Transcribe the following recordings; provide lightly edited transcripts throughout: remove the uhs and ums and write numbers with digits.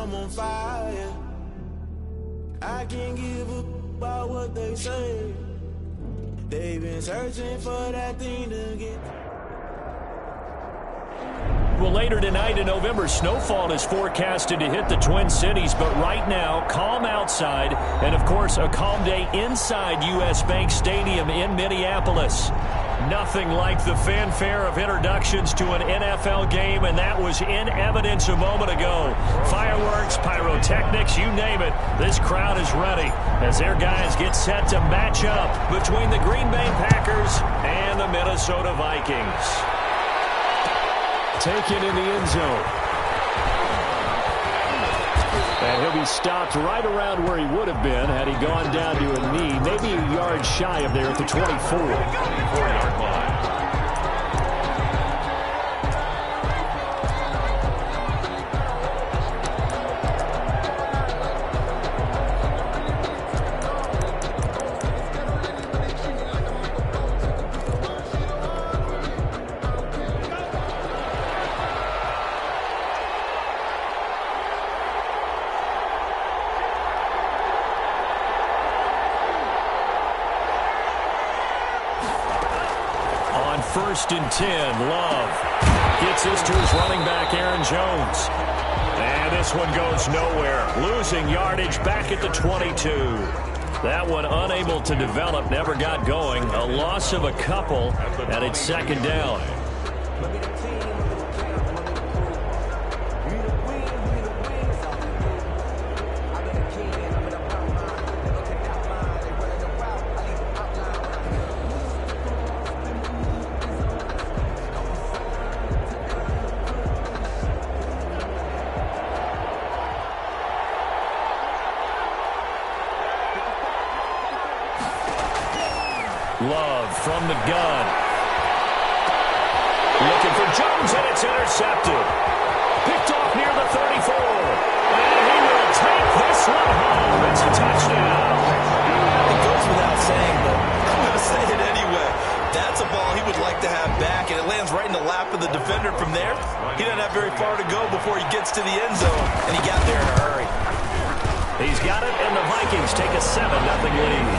I'm on fire. I can't give a about what they say. They've been searching for that thing to get. Well, later tonight in November, snowfall is forecasted to hit the Twin Cities, but right now, calm outside, and of course, a calm day inside U.S. Bank Stadium in Minneapolis. Nothing like the fanfare of introductions to an NFL game, and that was in evidence a moment ago. Fireworks, pyrotechnics, you name it, this crowd is ready as their guys get set to match up between the Green Bay Packers and the Minnesota Vikings. Taken in the end zone. And he'll be stopped right around where he would have been had he gone down to a knee, maybe a yard shy of there at the 24. 24-yard line. First and 10, Love gets this to his running back, Aaron Jones. And this one goes nowhere. Losing yardage back at the 22. That one unable to develop, never got going. A loss of a couple, and it's second down. Love from the gun. Looking for Jones, and it's intercepted. Picked off near the 34. And he will take this one home. It's a touchdown. It goes without saying, but I'm going to say it anyway. That's a ball he would like to have back, and it lands right in the lap of the defender from there. He doesn't have very far to go before he gets to the end zone, and he got there in a hurry. He's got it, and the Vikings take a 7-0 lead.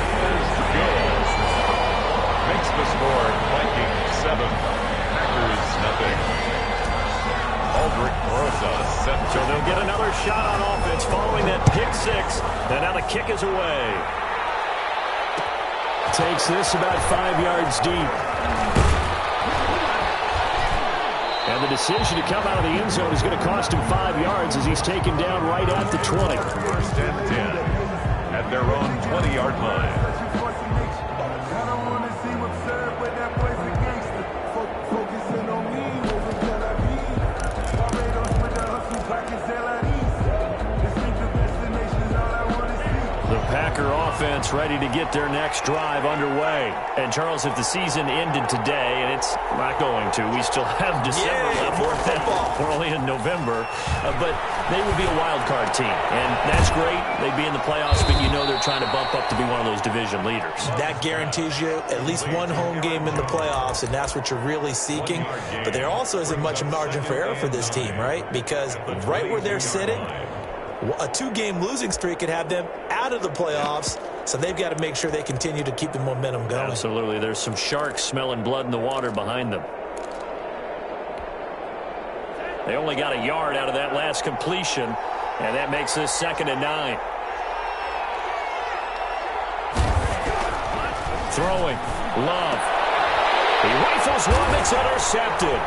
Makes the score Vikings 7, Packers nothing. Aldrich Rosa set. So they'll get another shot on offense following that pick six. And now the kick is away. Takes this about 5 yards deep. And the decision to come out of the end zone is going to cost him 5 yards as he's taken down right at the 20. First and 10 at their own 20-yard line. Packer offense ready to get their next drive underway. And, Charles, if the season ended today, and it's not going to, we still have December left. More football. We're only in November. But they would be a wild card team. And that's great. They'd be in the playoffs, but you know they're trying to bump up to be one of those division leaders. That guarantees you at least one home game in the playoffs, and that's what you're really seeking. But there also isn't much margin for error for this team, right? Because right where they're sitting, a 2-game losing streak could have them out of the playoffs, so they've got to make sure they continue to keep the momentum going. Absolutely. There's some sharks smelling blood in the water behind them. They only got a yard out of that last completion, and that makes this 2nd and 9. Throwing. Love. He rifles one that's intercepted.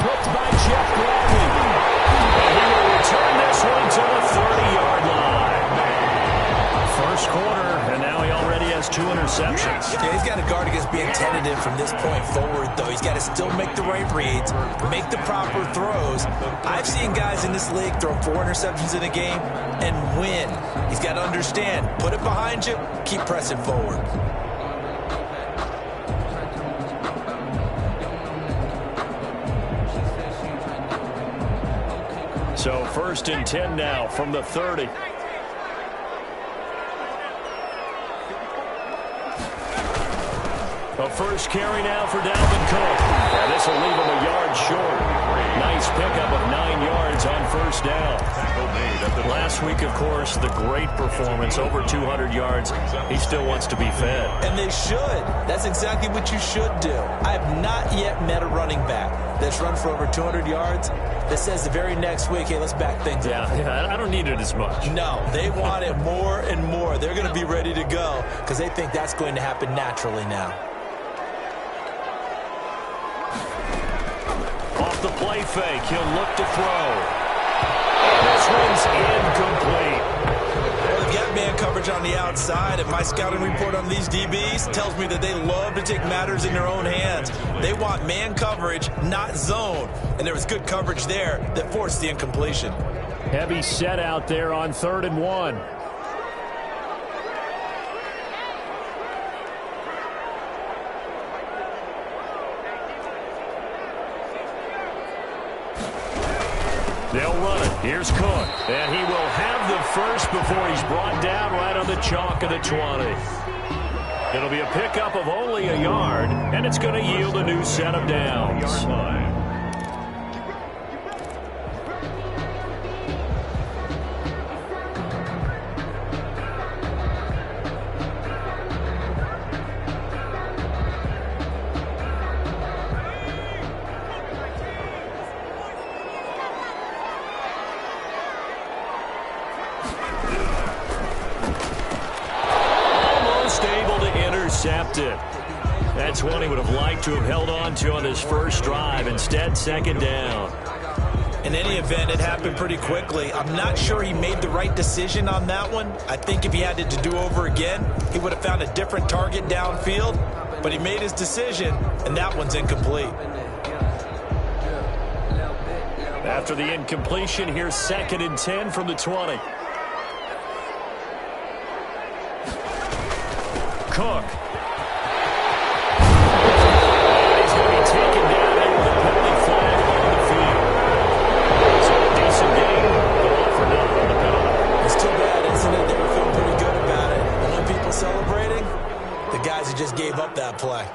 Picked by Jeff Gladney. And he will return this one to the 30-yard line. First quarter, and now he already has 2 interceptions. Yeah, he's got to guard against being tentative from this point forward, though. He's got to still make the right reads, make the proper throws. I've seen guys in this league throw 4 interceptions in a game and win. He's got to understand, put it behind you, keep pressing forward. So 1st and 10 now from the 30. A first carry now for Dalvin Cook. And this will leave him a yard short. Nice pickup of 9 yards on first down. Tackle made Last week, of course, the great performance, over 200 yards. He still wants to be fed. And they should. That's exactly what you should do. I have not yet met a running back that's run for over 200 yards that says the very next week, hey, let's back things up. Yeah, I don't need it as much. No, they want it more and more. They're going to be ready to go because they think that's going to happen naturally now. Off the play fake, he'll look to throw. And this one's incomplete. Well, they've got man coverage on the outside, and my scouting report on these DBs tells me that they love to take matters in their own hands. They want man coverage, not zone. And there was good coverage there that forced the incompletion. Heavy set out there on 3rd and 1. They'll run it. Here's Cook. And he will have the first before he's brought down right on the chalk of the 20. It'll be a pickup of only a yard, and it's going to yield a new set of downs. Intercepted. That's one he would have liked to have held on to on his first drive. Instead, 2nd down. In any event, it happened pretty quickly. I'm not sure he made the right decision on that one. I think if he had it to do over again, he would have found a different target downfield. But he made his decision, and that one's incomplete. After the incompletion, here's 2nd and 10 from the 20. Cook. He's going to be taken down there with a penalty flag on the field. So a decent game, but all for nothing on the penalty. It's too bad, isn't it? They were feeling pretty good about it. And when people celebrating, the guys who just gave up that play.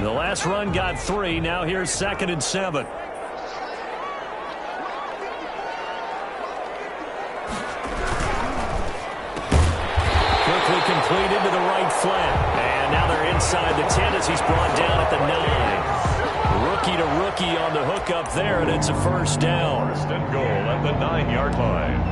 The last run got 3. Now here's 2nd and 7. Complete into the right flat. And now they're inside the 10 as he's brought down at the 9. Rookie to rookie on the hook up there, and it's a first down. 1st and goal at the 9-yard line.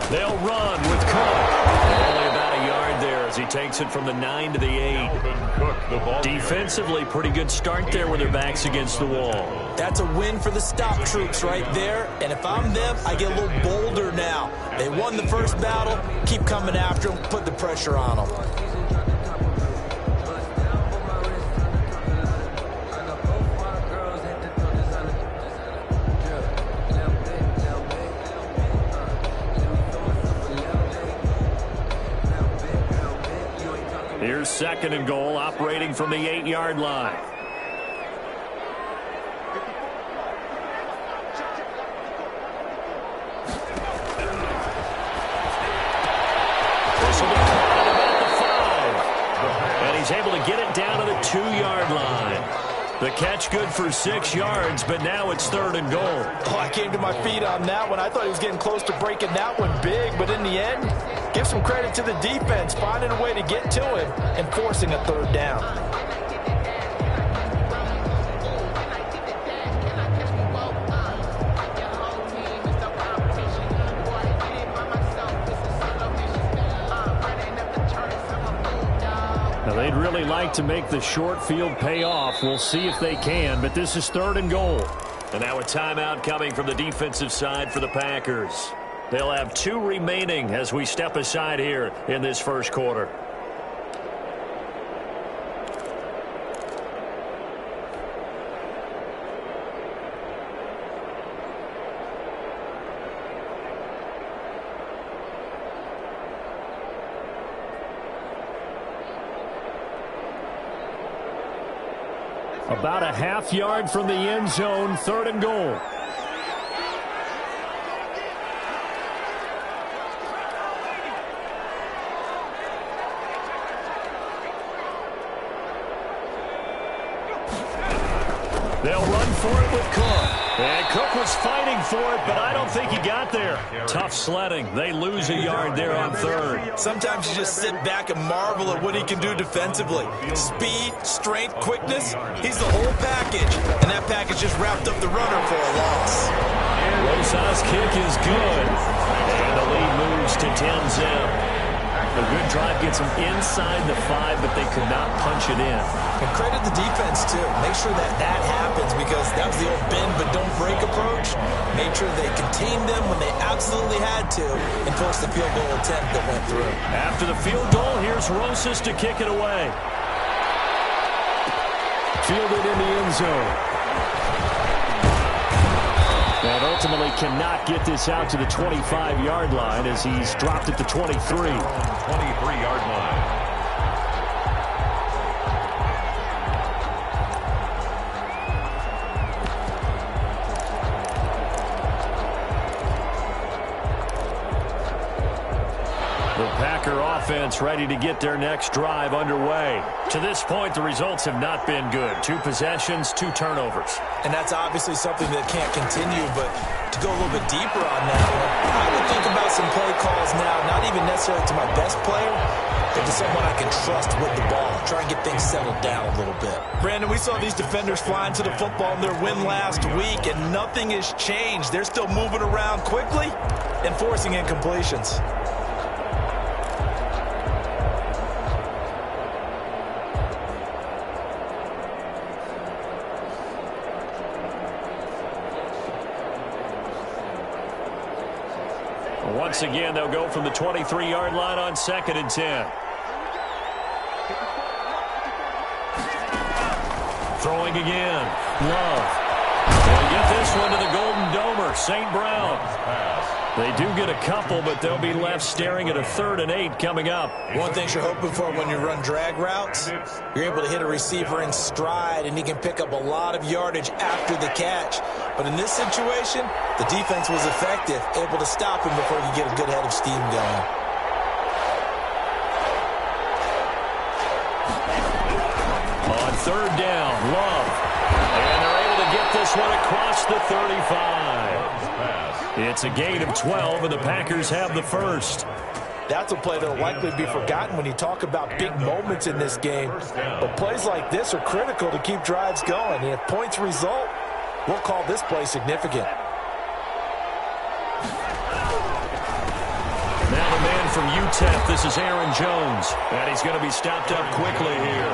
They'll run with Cook. Only about a yard there as he takes it from the 9 to the 8. Defensively, pretty good start there with their backs against the wall. That's a win for the stop troops right there. And if I'm them, I get a little bolder now. They won the first battle. Keep coming after them. Put the pressure on them. Here's 2nd and goal, operating from the 8-yard line. This will be caught about the 5. And he's able to get it down to the 2-yard line. The catch good for 6 yards, but now it's 3rd and goal. Oh, I came to my feet on that one. I thought he was getting close to breaking that one big, but in the end, give some credit to the defense, finding a way to get to him and forcing a 3rd down. Now, they'd really like to make the short field pay off. We'll see if they can, but this is 3rd and goal. And now a timeout coming from the defensive side for the Packers. They'll have 2 remaining as we step aside here in this first quarter. About a half yard from the end zone, 3rd and goal. They'll run for it with Cook. And Cook was fighting for it, but I don't think he got there. Tough sledding. They lose a yard there on 3rd. Sometimes you just sit back and marvel at what he can do defensively. Speed, strength, quickness. He's the whole package. And that package just wrapped up the runner for a loss. Rosas' kick is good. And the lead moves to 10-0. A good drive gets them inside the 5, but they could not punch it in. And credit the defense, too. Make sure that happens, because that was the old bend but don't break approach. Made sure they contained them when they absolutely had to and forced the field goal attempt that went through. After the field goal, here's Rosas to kick it away. Fielded in the end zone. And ultimately cannot get this out to the 25-yard line as he's dropped at the 23. 23-yard line. The Packer offense ready to get their next drive underway. To this point, the results have not been good. 2 possessions, 2 turnovers. And that's obviously something that can't continue, but to go a little bit deeper on that one, I would think about some play calls now, not even necessarily to my best player, but to someone I can trust with the ball. Try and get things settled down a little bit. Brandon, we saw these defenders flying to the football in their win last week, and nothing has changed. They're still moving around quickly and forcing incompletions. Once again, they'll go from the 23-yard line on 2nd and 10. Throwing again. Love. They'll get this one to the Golden Domer, St. Brown. They do get a couple, but they'll be left staring at a 3rd and 8 coming up. One thing you're hoping for when you run drag routes, you're able to hit a receiver in stride, and he can pick up a lot of yardage after the catch. But in this situation, the defense was effective, able to stop him before he get a good head of steam going. On 3rd down, Love. And they're able to get this one across the 35. It's a gain of 12, and the Packers have the first. That's a play that will likely be forgotten when you talk about big moments in this game. But plays like this are critical to keep drives going. And if points result, we'll call this play significant. Now the man from UTEP, this is Aaron Jones. And he's going to be stopped up quickly here.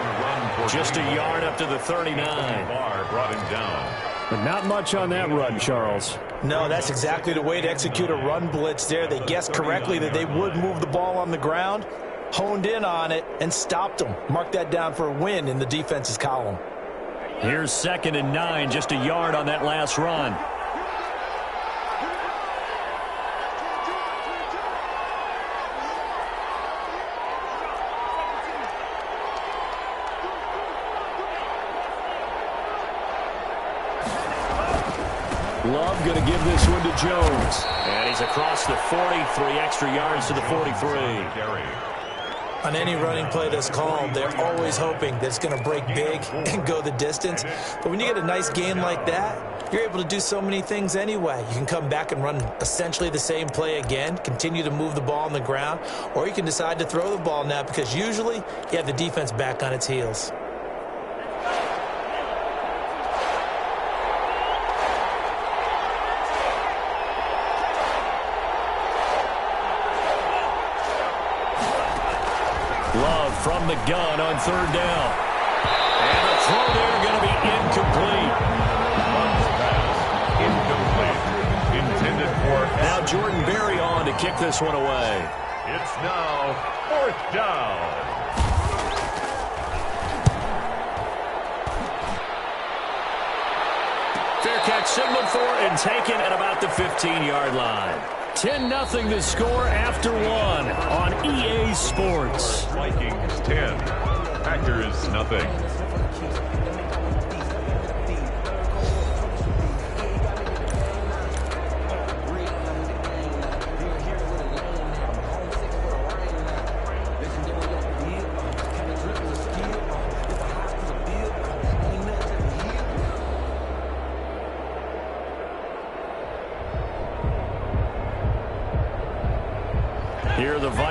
Just a yard up to the 39. Brought him down. But not much on that run, Charles. No, that's exactly the way to execute a run blitz there. They guessed correctly that they would move the ball on the ground, honed in on it, and stopped them. Mark that down for a win in the defense's column. Here's 2nd and 9, just a yard on that last run. Love going to give this one to Jones. And he's across the 40, 3 extra yards to the 43. On any running play that's called, they're always hoping that it's going to break big and go the distance. But when you get a nice gain like that, you're able to do so many things anyway. You can come back and run essentially the same play again, continue to move the ball on the ground, or you can decide to throw the ball now because usually you have the defense back on its heels. Love from the gun on 3rd down. And the throw there going to be incomplete. Incomplete. Intended for... Now Jordan Berry on to kick this one away. It's now 4th down. Fair catch signaled for and taken at about the 15-yard line. 10-0 the score after 1 on EA Sports. Vikings 10, Packers nothing.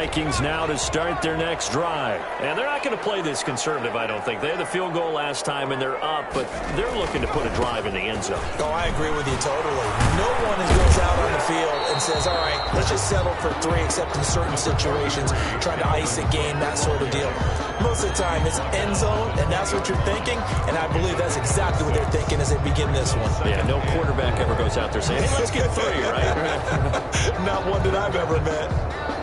Vikings now to start their next drive. And they're not going to play this conservative, I don't think. They had the field goal last time, and they're up, but they're looking to put a drive in the end zone. Oh, I agree with you totally. No one goes out on the field and says, all right, let's just settle for 3, except in certain situations, trying to ice a game, that sort of deal. Most of the time, it's end zone, and that's what you're thinking, and I believe that's exactly what they're thinking as they begin this one. Yeah, no quarterback ever goes out there saying, hey, let's get 3, right? Not one that I've ever met.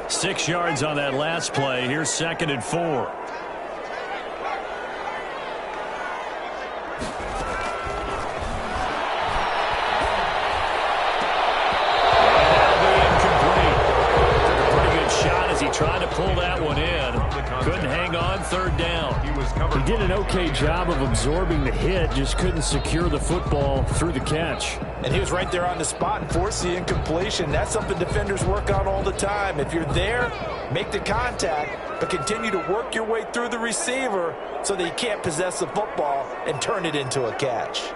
Six yards on that last play. Here's 2nd and 4. Tried to pull that one in. Couldn't hang on 3rd down. He did an okay job of absorbing the hit, just couldn't secure the football through the catch. And he was right there on the spot and forced the incompletion. That's something defenders work on all the time. If you're there, make the contact, but continue to work your way through the receiver so that you can't possess the football and turn it into a catch.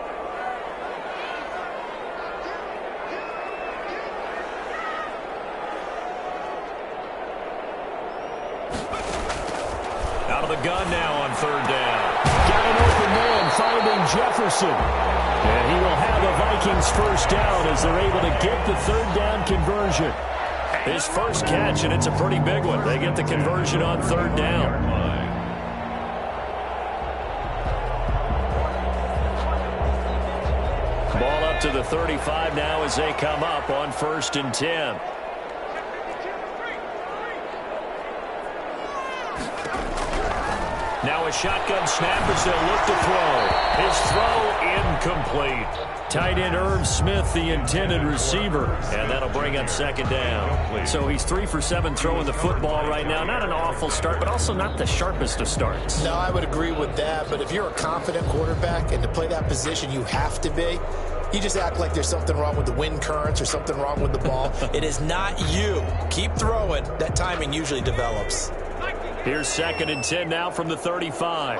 Out of the gun now on 3rd down. Got an open man finding Jefferson. And he will have a Vikings first down as they're able to get the 3rd down conversion. His first catch, and it's a pretty big one. They get the conversion on 3rd down. Ball up to the 35 now as they come up on 1st and 10. Now a shotgun snap as they'll look to throw. His throw incomplete. Tight end Irv Smith, the intended receiver. And that'll bring up 2nd down. So he's 3 for 7 throwing the football right now. Not an awful start, but also not the sharpest of starts. No, I would agree with that. But if you're a confident quarterback and to play that position, you have to be. You just act like there's something wrong with the wind currents or something wrong with the ball. It is not you. Keep throwing. That timing usually develops. Here's 2nd and 10 now from the 35.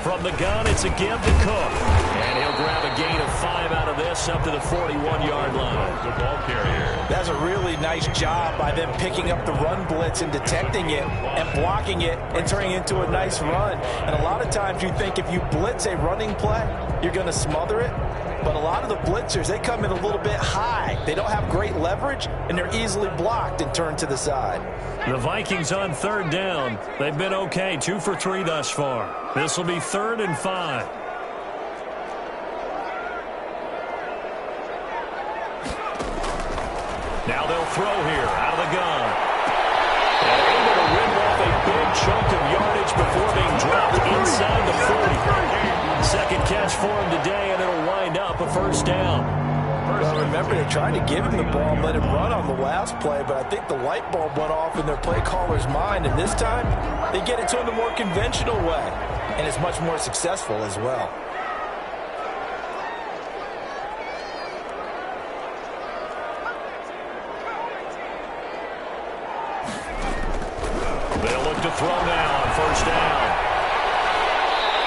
From the gun, it's a give to Cook. And he'll grab a gain of 5 out of this up to the 41-yard line. The ball carrier. That's a really nice job by them picking up the run blitz and detecting it and blocking it and turning it into a nice run. And a lot of times you think if you blitz a running play, you're going to smother it. But a lot of the blitzers, they come in a little bit high. They don't have great leverage, and they're easily blocked and turned to the side. The Vikings on 3rd down. They've been okay, 2 for 3 thus far. This will be 3rd and 5. Now they'll throw here out of the gun. And able to rip off a big chunk of yardage before being dropped inside the 40. 2nd catch for him today, and it'll wind up a 1st down. Well, remember, they tried to give him the ball and let him run on the last play, but I think the light bulb went off in their play caller's mind, and this time they get it to him the more conventional way, and it's much more successful as well. They'll look to throw now on 1st down.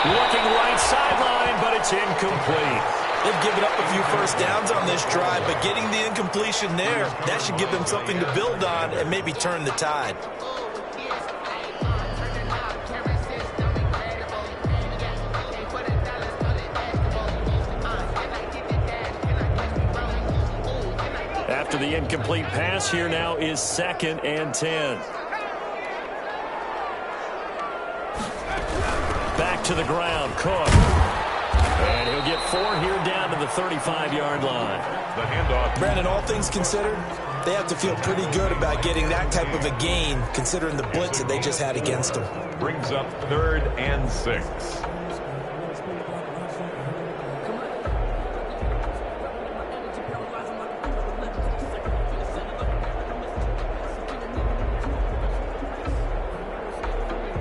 Looking right sideline, but it's incomplete. They've given up a few first downs on this drive, but getting the incompletion there, that should give them something to build on and maybe turn the tide. After the incomplete pass, here now is 2nd and 10. Back to the ground, Cook. And he'll get 4 here down to the 35-yard line. The handoff. Brandon, all things considered, they have to feel pretty good about getting that type of a gain, considering the blitz that they just had against them. Brings up 3rd and 6.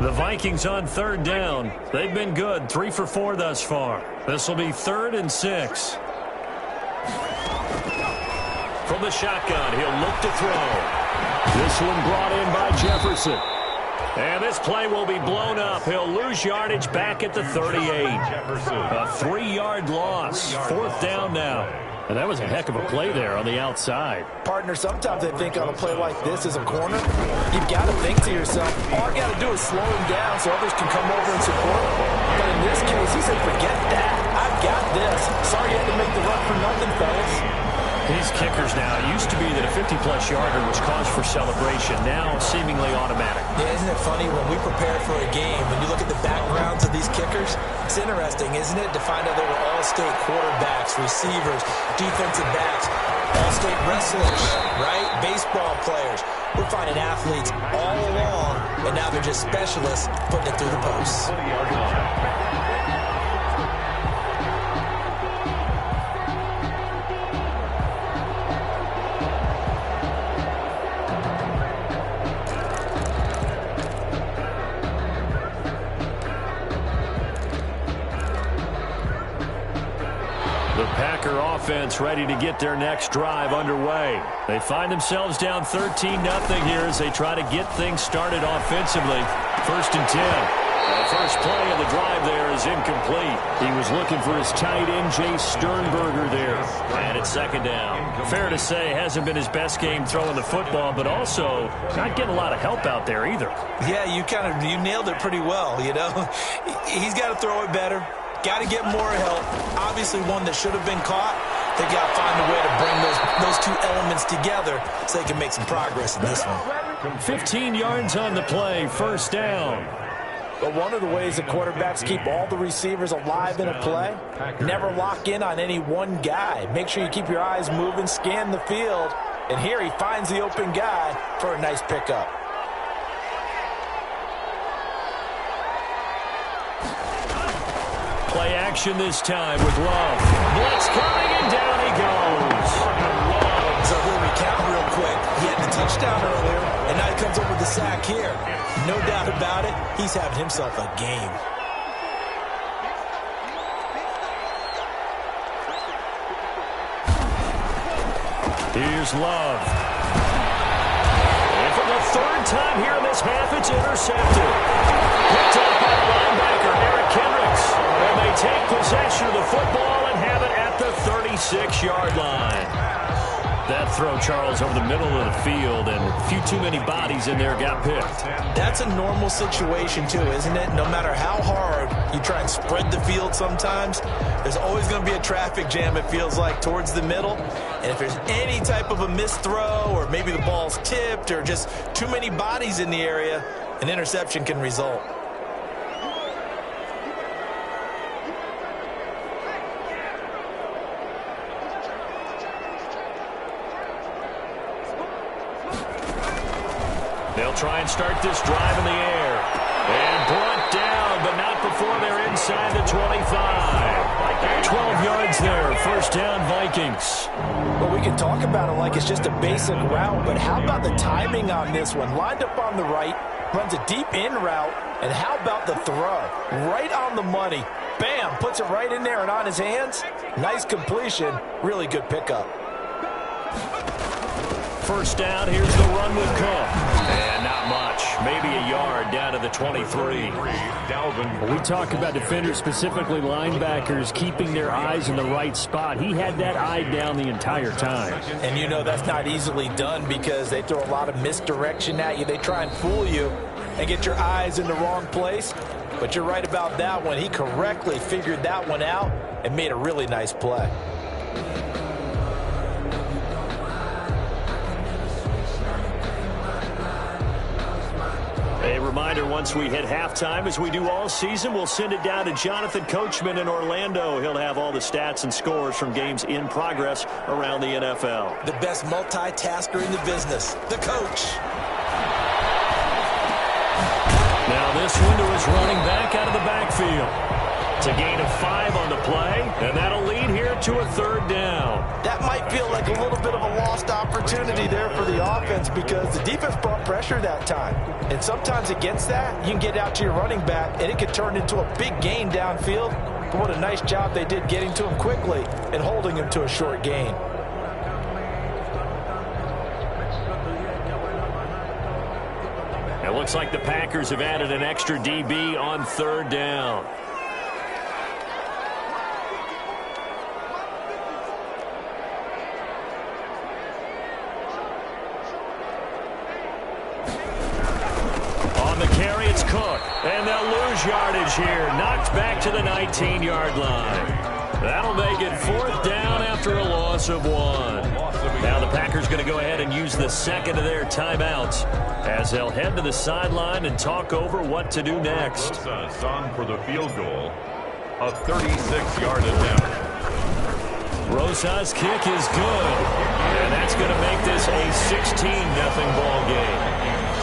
The Vikings on 3rd down. They've been good, 3 for 4 thus far. This will be 3rd and 6. From the shotgun, he'll look to throw. This one brought in by Jefferson. And this play will be blown up. He'll lose yardage back at the 38. A 3-yard loss. 4th down now. And that was a heck of a play there on the outside. Partner, sometimes I think on a play like this as a corner, you've got to think to yourself, all I got to do is slow him down so others can come over and support him. But in this case, he said, forget that. I've got this. Sorry you had to make the run for nothing, fellas. These kickers now, it used to be that a 50-plus yarder was cause for celebration. Now seemingly automatic. Yeah, isn't it funny when we prepare for a game, when you look at the backgrounds of these kickers, it's interesting, isn't it, to find out they were all-state quarterbacks, receivers, defensive backs, all-state wrestlers, right? Baseball players. We're finding athletes all along, and now they're just specialists putting it through the posts. Offense ready to get their next drive underway. They find themselves down 13-0 here as they try to get things started offensively. 1st and 10. The first play of the drive there is incomplete. He was looking for his tight end, Jay Sternberger there. And it's 2nd down. Fair to say, hasn't been his best game throwing the football, but also not getting a lot of help out there either. Yeah, you nailed it pretty well, you know. He's got to throw it better. Got to get more help. Obviously one that should have been caught. They got to find a way to bring those two elements together so they can make some progress in this one. 15 yards on the play, 1st down. But one of the ways the quarterbacks keep all the receivers alive in a play, never lock in on any one guy. Make sure you keep your eyes moving, scan the field, and here he finds the open guy for a nice pickup. Play action this time with Love. Blitz coming, and down he goes. So here we count real quick. He had the touchdown earlier, and now he comes up with the sack here. No doubt about it, he's having himself a game. Here's Love. And for the 3rd time here in this half, it's intercepted. Picked up by the linebacker, Eric Kendricks. And they take possession of the football and have it at the 36-yard line. That throw, Charles, over the middle of the field, and a few too many bodies in there got picked. That's a normal situation, too, isn't it? No matter how hard you try and spread the field sometimes, there's always going to be a traffic jam, it feels like, towards the middle. And if there's any type of a missed throw, or maybe the ball's tipped, or just too many bodies in the area, an interception can result. They'll try and start this drive in the air. And brought down, but not before they're inside the 25. 12 yards there, 1st down Vikings. Well, we can talk about it like it's just a basic route, but how about the timing on this one? Lined up on the right, runs a deep in route, and how about the throw? Right on the money. Bam, puts it right in there and on his hands. Nice completion, really good pickup. 1st down, here's the run with Cook. And not much, maybe a yard down to the 23. We talk about defenders, specifically linebackers, keeping their eyes in the right spot. He had that eye down the entire time. And you know that's not easily done because they throw a lot of misdirection at you. They try and fool you and get your eyes in the wrong place. But you're right about that one. He correctly figured that one out and made a really nice play. A reminder, once we hit halftime, as we do all season, we'll send it down to Jonathan Coachman in Orlando. He'll have all the stats and scores from games in progress around the NFL. The best multitasker in the business, the coach. Now this one to his running back out of the backfield. It's a gain of 5 on the play, and that'll lead here to a 3rd down. That might feel like a little bit of a lost opportunity there for the offense because the defense brought pressure that time. And sometimes against that, you can get out to your running back, and it could turn into a big gain downfield. But what a nice job they did getting to him quickly and holding him to a short gain. looks like the Packers have added an extra DB on 3rd down. On the carry, it's Cook. And they'll lose yardage here. Knocked back to the 19-yard line. That'll make it 4th down after a loss of 1. Now the Packers going to go ahead and use the second of their timeouts as they'll head to the sideline and talk over what to do next. On for the field goal, a 36-yard attempt. Rosa's kick is good, and that's going to make this a 16-0 ball game.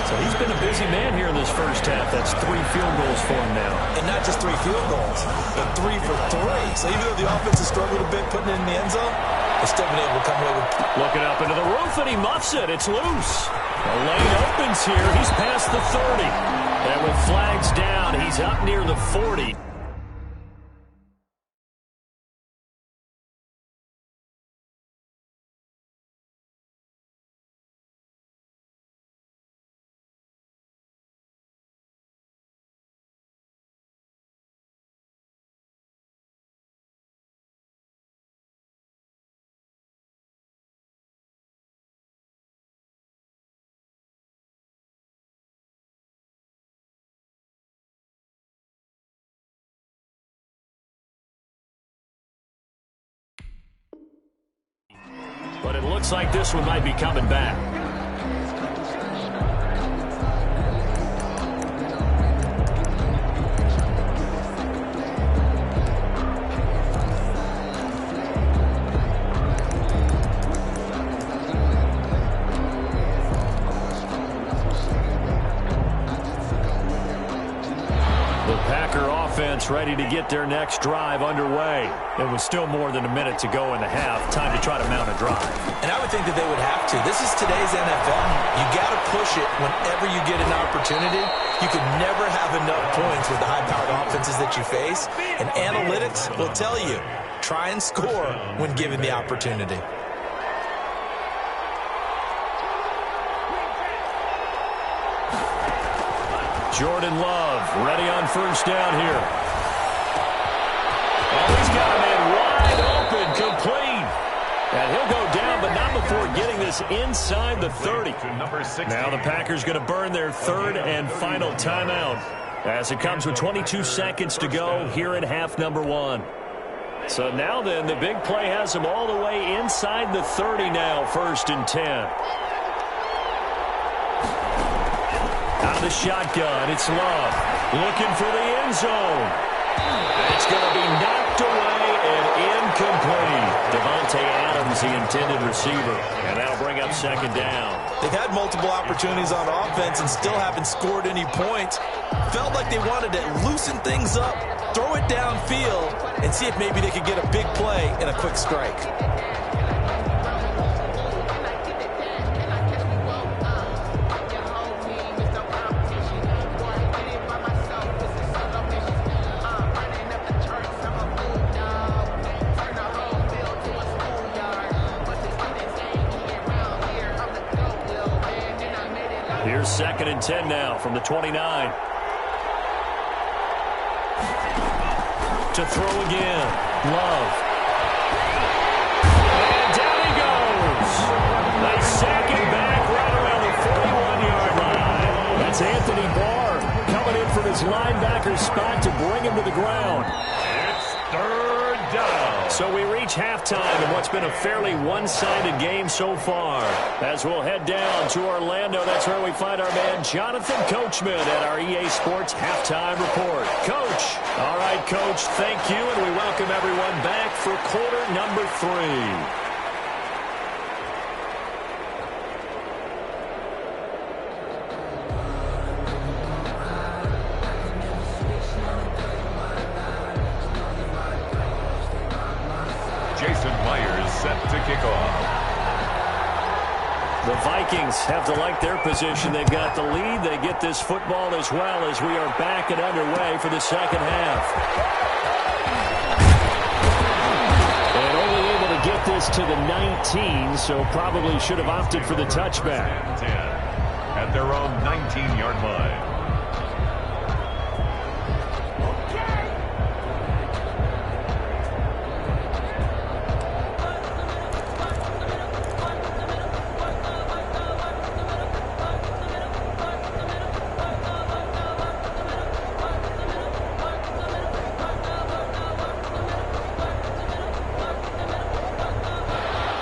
So he's been a busy man here in this first half. That's 3 field goals for him now. And not just 3 field goals, but 3 for 3. So even though the offense has struggled a bit putting it in the end zone, they've still been able to come away with. Looking up into the roof, and he muffs it. It's loose. The lane opens here. He's past the 30. And with flags down, he's up near the 40. But it looks like this one might be coming back. The Packer offense ready to get their next drive underway. It was still more than a minute to go in the half. Time to try to mount a drive. And I would think that they would have to. This is today's NFL. You got to push it whenever you get an opportunity. You could never have enough points with the high-powered offenses that you face. And analytics will tell you, try and score when given the opportunity. Jordan Love ready on 1st down here. Oh, he's got a man wide open, complete. And he'll go down, but not before getting this inside the 30. Now the Packers going to burn their 3rd and final timeout as it comes with 22 seconds to go here in half number 1. So now then, the big play has them all the way inside the 30 now, 1st and 10. Out of the shotgun, it's Love. Looking for the end zone. It's going to be knocked away and incomplete. Devontae Adams, the intended receiver. And that'll bring up 2nd down. They've had multiple opportunities on offense and still haven't scored any points. Felt like they wanted to loosen things up, throw it downfield, and see if maybe they could get a big play and a quick strike. Here's 2nd and 10 now from the 29. To throw again. Love. And down he goes. They sack him back right around the 41-yard line. That's Anthony Barr coming in from his linebacker spot to bring him to the ground. It's 3rd down. So we reach halftime in what's been a fairly one-sided game so far. As we'll head down to Orlando, that's where we find our man Jonathan Coachman at our EA Sports Halftime Report. Coach. All right, Coach, thank you, and we welcome everyone back for quarter number 3. Jason Myers set to kick off. The Vikings have to like their position. They've got the lead. They get this football as well as we are back and underway for the second half. And only able to get this to the 19, so probably should have opted for the touchback. 10 at at their own 19-yard line.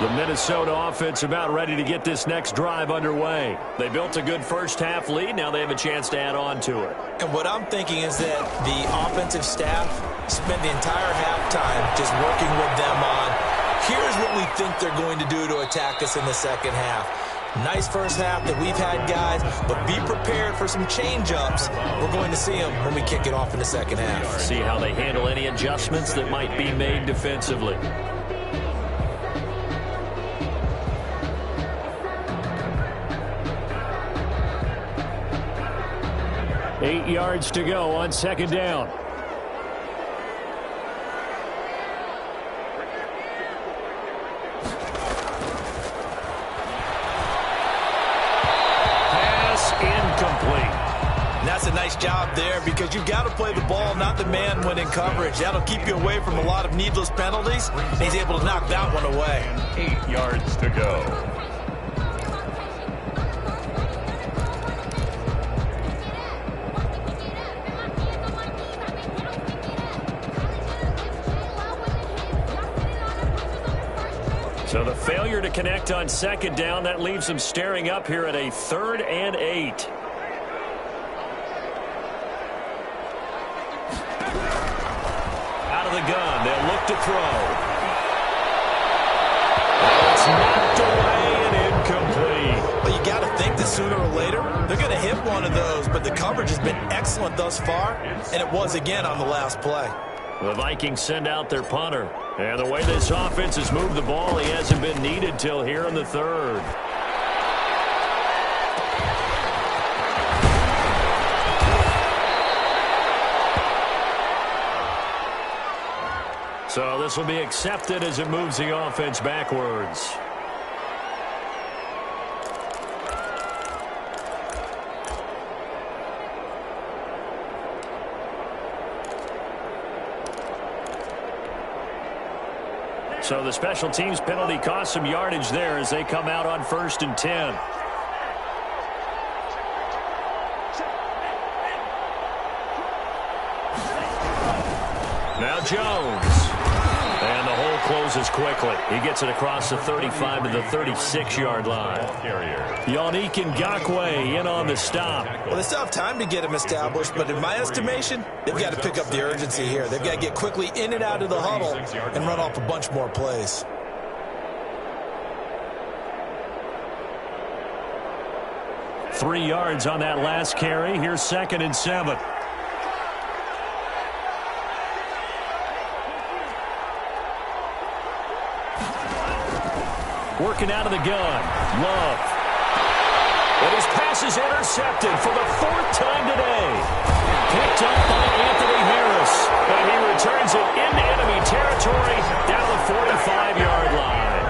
The Minnesota offense about ready to get this next drive underway. They built a good first-half lead. Now they have a chance to add on to it. And what I'm thinking is that the offensive staff spent the entire halftime just working with them on, here's what we think they're going to do to attack us in the second half. Nice first half that we've had, guys, but be prepared for some change-ups. We're going to see them when we kick it off in the second half. See how they handle any adjustments that might be made defensively. 8 yards to go on second down. Pass incomplete. And that's a nice job there because you've got to play the ball, not the man when in coverage. That'll keep you away from a lot of needless penalties. And he's able to knock that one away. 8 yards to go. So the failure to connect on second down, that leaves them staring up here at a 3rd and 8. Out of the gun, they'll look to throw. It's knocked away and incomplete. Well, you got to think that sooner or later they're going to hit one of those, but the coverage has been excellent thus far, and it was again on the last play. The Vikings send out their punter. And the way this offense has moved the ball, he hasn't been needed till here in the 3rd. So this will be accepted as it moves the offense backwards. So the special teams penalty cost some yardage there as they come out on 1st and 10. Now Jones. And the hole closes quickly. He gets it across the 35 to the 36-yard line. Yannick Ngakoue in on the stop. Well, they still have time to get him established, but in my estimation, they've got to pick up the urgency here. They've got to get quickly in and out of the huddle and run off a bunch more plays. Three yards on that last carry. Here's 2nd and 7. Working out of the gun. Love. And his pass is intercepted for the 4th time today. Picked up by Anthony Harris. And he returns it into enemy territory down the 45-yard line.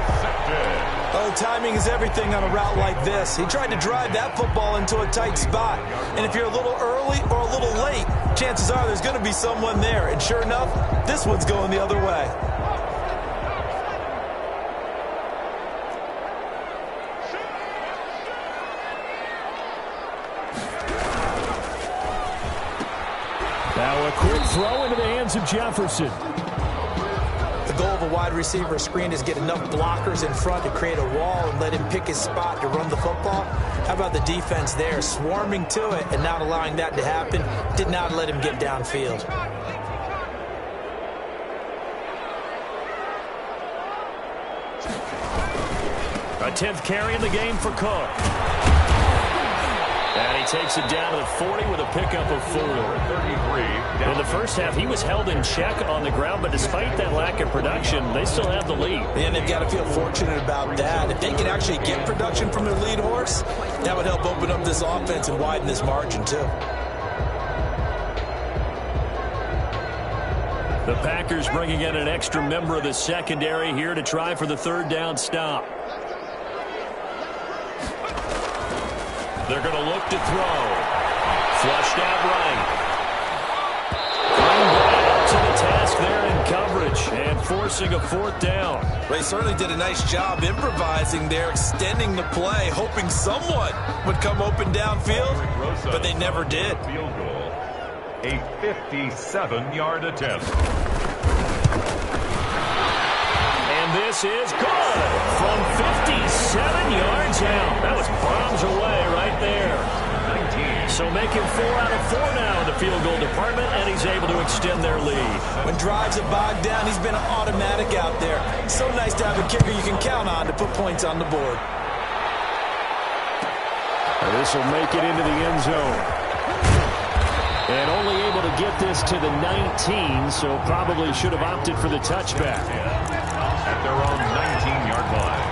Oh, timing is everything on a route like this. He tried to drive that football into a tight spot. And if you're a little early or a little late, chances are there's going to be someone there. And sure enough, this one's going the other way. Now a quick throw into the hands of Jefferson. The goal of a wide receiver screen is get enough blockers in front to create a wall and let him pick his spot to run the football. How about the defense there, swarming to it and not allowing that to happen? Did not let him get downfield. A 10th carry in the game for Cook. And he takes it down to the 40 with a pickup of 4. In the first half, he was held in check on the ground, but despite that lack of production, they still have the lead. And they've got to feel fortunate about that. If they can actually get production from their lead horse, that would help open up this offense and widen this margin, too. The Packers bringing in an extra member of the secondary here to try for the 3rd down stop. They're going to look to throw. Flushed out right. Green Bay to the task there in coverage and forcing a 4th down. They certainly did a nice job improvising there, extending the play, hoping someone would come open downfield, but they never did. Field goal, a 57-yard attempt. And this is good from 57 yards out. That was bombs away right there. 19. So making 4 out of 4 now in the field goal department, and he's able to extend their lead. When drives are bogged down, he's been automatic out there. So nice to have a kicker you can count on to put points on the board. This will make it into the end zone. And only able to get this to the 19, so probably should have opted for the touchback. At their own 19-yard line.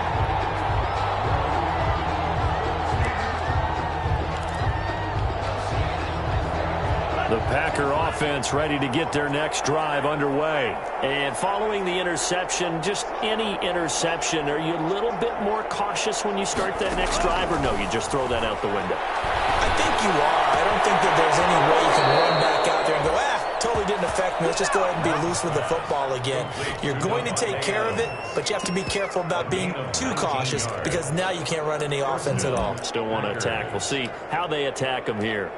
The Packer offense ready to get their next drive underway. And following the interception, just any interception, are you a little bit more cautious when you start that next drive, or no, you just throw that out the window? I think you are. I don't think that there's any way you can run back out there and go, totally didn't affect me. Let's just go ahead and be loose with the football again. You're going to take care of it, but you have to be careful about being too cautious because now you can't run any offense at all. Still want to attack. We'll see how they attack them here.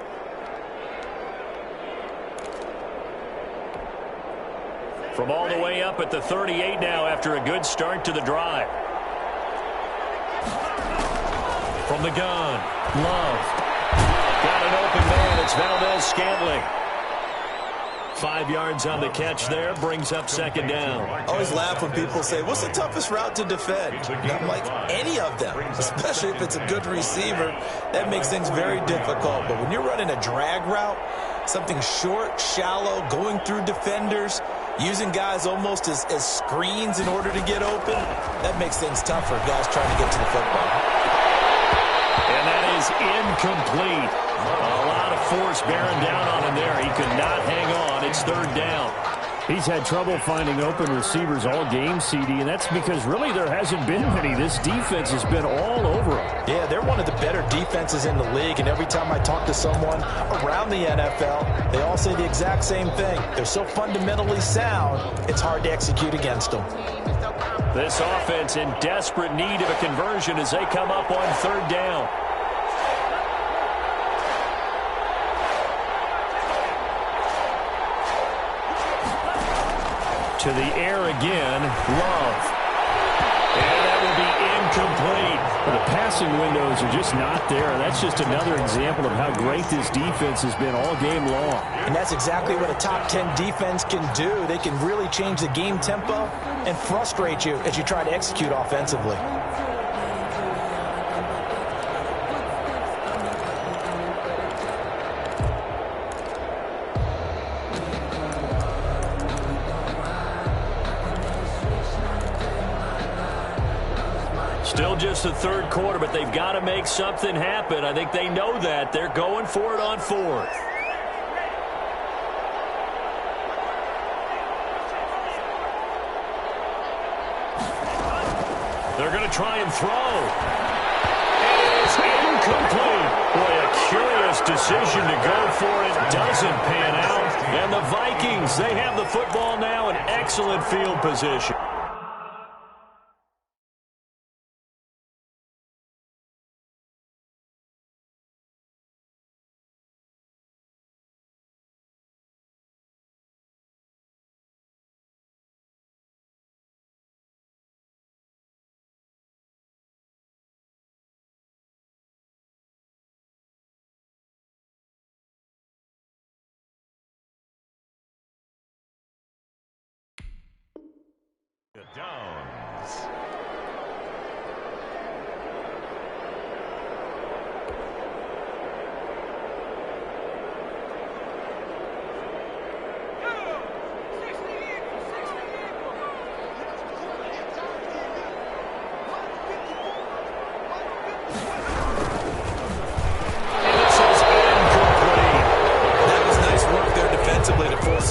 From all the way up at the 38 now after a good start to the drive. From the gun, Love. Got an open man. It's Valdez-Scantling. 5 yards on the catch there, brings up 2nd down. I always laugh when people say, what's the toughest route to defend? And I'm like, any of them, especially if it's a good receiver. That makes things very difficult. But when you're running a drag route, something short, shallow, going through defenders, using guys almost as screens in order to get open, that makes things tough for guys trying to get to the football. And that is incomplete. A lot of force bearing down on him there. He could not hang on. It's 3rd down. He's had trouble finding open receivers all game, CD, and that's because really there hasn't been many. This defense has been all over him. Yeah, they're one of the better defenses in the league, and every time I talk to someone around the NFL, they all say the exact same thing. They're so fundamentally sound, it's hard to execute against them. This offense in desperate need of a conversion as they come up on 3rd down. To the air again, Love. And that will be incomplete. Well, the passing windows are just not there. That's just another example of how great this defense has been all game long. And that's exactly what a top 10 defense can do. They can really change the game tempo and frustrate you as you try to execute offensively. Still just the 3rd quarter, but they've got to make something happen. I think they know that. They're going for it on 4th. They're going to try and throw. It's incomplete. Boy, a curious decision to go for it. Doesn't pan out. And the Vikings, they have the football now in excellent field position. Downs.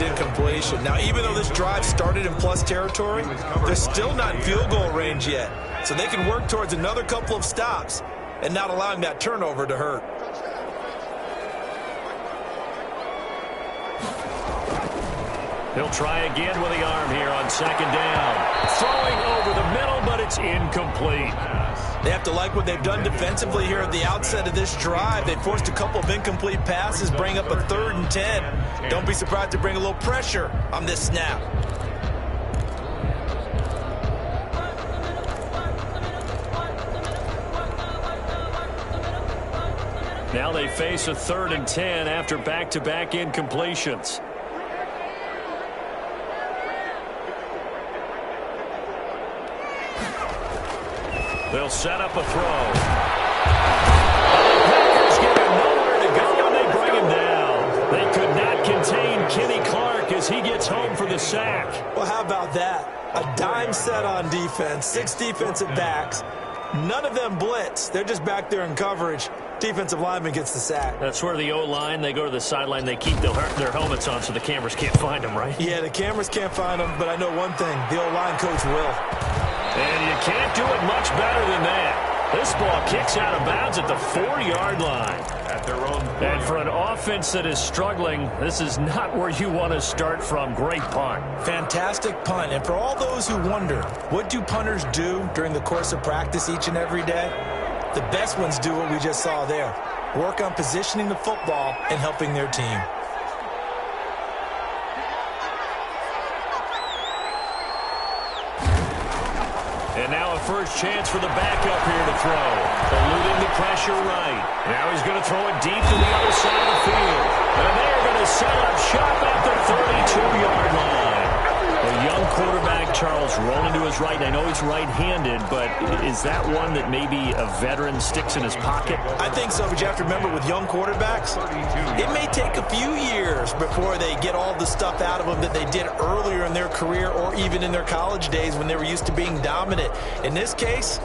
Incompletion. Now, even though this drive started in plus territory, they're still not in field goal range yet. So they can work towards another couple of stops and not allowing that turnover to hurt. He'll try again with the arm here on second down. Throwing over the middle, but it's incomplete. They have to like what they've done defensively here at the outset of this drive. They forced a couple of incomplete passes, bring up a 3rd and 10. Don't be surprised to bring a little pressure on this snap. Now they face a 3rd and 10 after back-to-back incompletions. They'll set up a throw. Packers give him nowhere to go, and they bring him down. They could not contain Kenny Clark as he gets home for the sack. Well, how about that? A dime set on defense, 6 defensive backs. None of them blitz. They're just back there in coverage. Defensive lineman gets the sack. That's where the O-line, they go to the sideline, they keep their helmets on so the cameras can't find them, right? Yeah, the cameras can't find them, but I know one thing. The O-line coach will. And you can't do it much better than that. This ball kicks out of bounds at the 4-yard line. At their own 4 And for an offense that is struggling, this is not where you want to start from. Great punt. Fantastic punt. And for all those who wonder, what do punters do during the course of practice each and every day? The best ones do what we just saw there. Work on positioning the football and helping their team. And now a first chance for the backup here to throw. Eluding the pressure right. Now he's going to throw it deep to the other side of the field. And they're going to set up shop at the 32-yard line. A young quarterback, Charles, rolling to his right. And I know he's right-handed, but is that one that maybe a veteran sticks in his pocket? I think so, but you have to remember with young quarterbacks, it may take a few years before they get all the stuff out of them that they did earlier in their career or even in their college days when they were used to being dominant. In this case,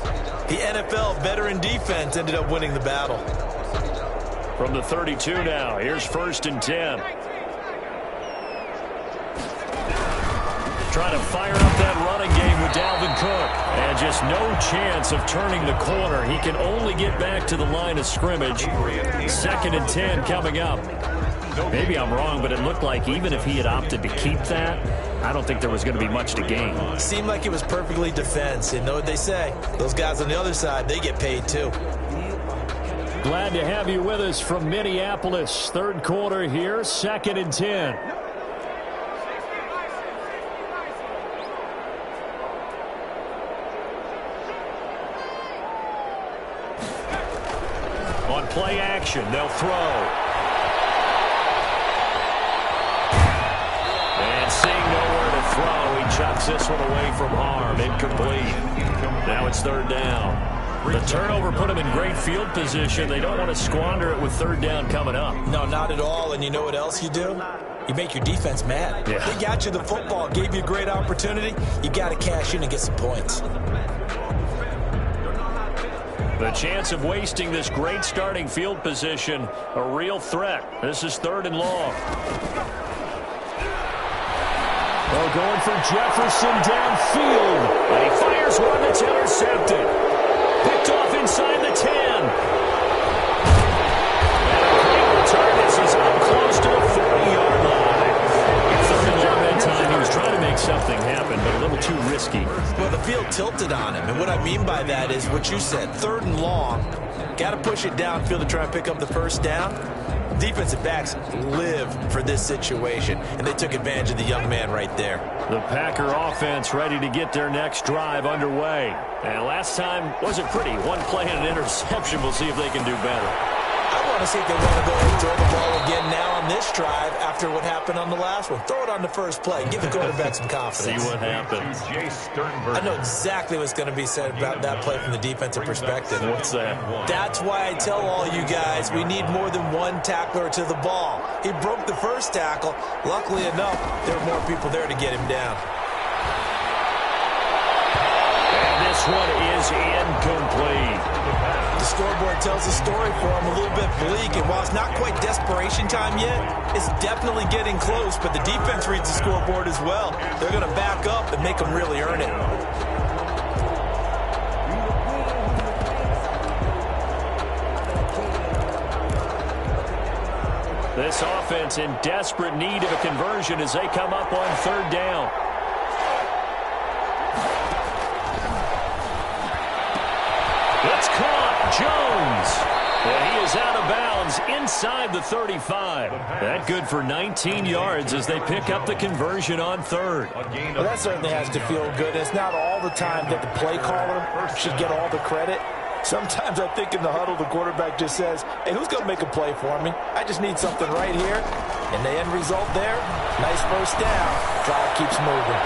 the NFL veteran defense ended up winning the battle. From the 32 now, here's 1st and 10. Trying to fire up that running game with Dalvin Cook. And just no chance of turning the corner. He can only get back to the line of scrimmage. 2nd and 10 coming up. Maybe I'm wrong, but it looked like even if he had opted to keep that, I don't think there was going to be much to gain. Seemed like it was perfectly defense. You know what they say? Those guys on the other side, they get paid too. Glad to have you with us from Minneapolis. 3rd quarter here, 2nd and 10. On play action, they'll throw. And seeing nowhere to throw, he chucks this one away from harm. Incomplete. Now it's 3rd down. The turnover put him in great field position. They don't want to squander it with 3rd down coming up. No, not at all. And you know what else you do? You make your defense mad. Yeah. They got you the football, gave you a great opportunity. You got to cash in and get some points. The chance of wasting this great starting field position, a real threat. This is 3rd and long. They're going for Jefferson downfield. And he fires one that's intercepted. Picked off inside the 10. And a great return as he's up close to the 40-yard line. 3rd and long that time. He was trying to make something happen, but a little too risky. Well, the field tilted on him. And what I mean by that is what you said. 3rd and long. Got to push it downfield to try and pick up the 1st down. Defensive backs live for this situation, and they took advantage of the young man right there. The Packer offense ready to get their next drive underway. And last time wasn't pretty. One play and an interception. We'll see if they can do better. I want to see if they want to go and throw the ball again now on this drive after what happened on the last one. Throw it on the first play. Give the quarterback some confidence. See what happens. I know exactly what's going to be said about that play from the defensive perspective. What's that? That's why I tell all you guys we need more than one tackler to the ball. He broke the first tackle. Luckily enough, there were more people there to get him down. And this one is incomplete. The scoreboard tells a story for him, a little bit bleak, and while it's not quite desperation time yet, it's definitely getting close, but the defense reads the scoreboard as well. They're going to back up and make them really earn it. This offense in desperate need of a conversion as they come up on third down. It's caught. Jones. And he is out of bounds inside the 35. That good for 19 yards as they pick up the conversion on third. Well, that certainly has to feel good. It's not all the time that the play caller should get all the credit. Sometimes I think in the huddle, the quarterback just says, hey, who's going to make a play for me? I just need something right here. And the end result there, nice first down. Drive keeps moving.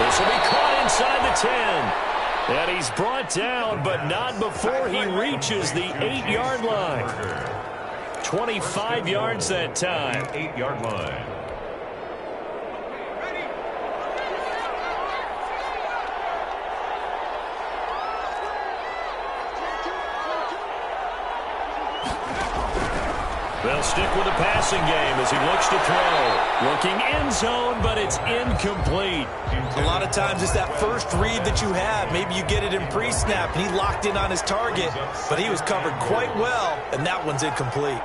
This will be caught inside the 10. And he's brought down, but not before he reaches the 8-yard line. 25 yards that time. 8-yard line. They'll stick with the passing game as he looks to throw. Looking end zone, but it's incomplete. A lot of times it's that first read that you have. Maybe you get it in pre-snap, and he locked in on his target, but he was covered quite well, and that one's incomplete.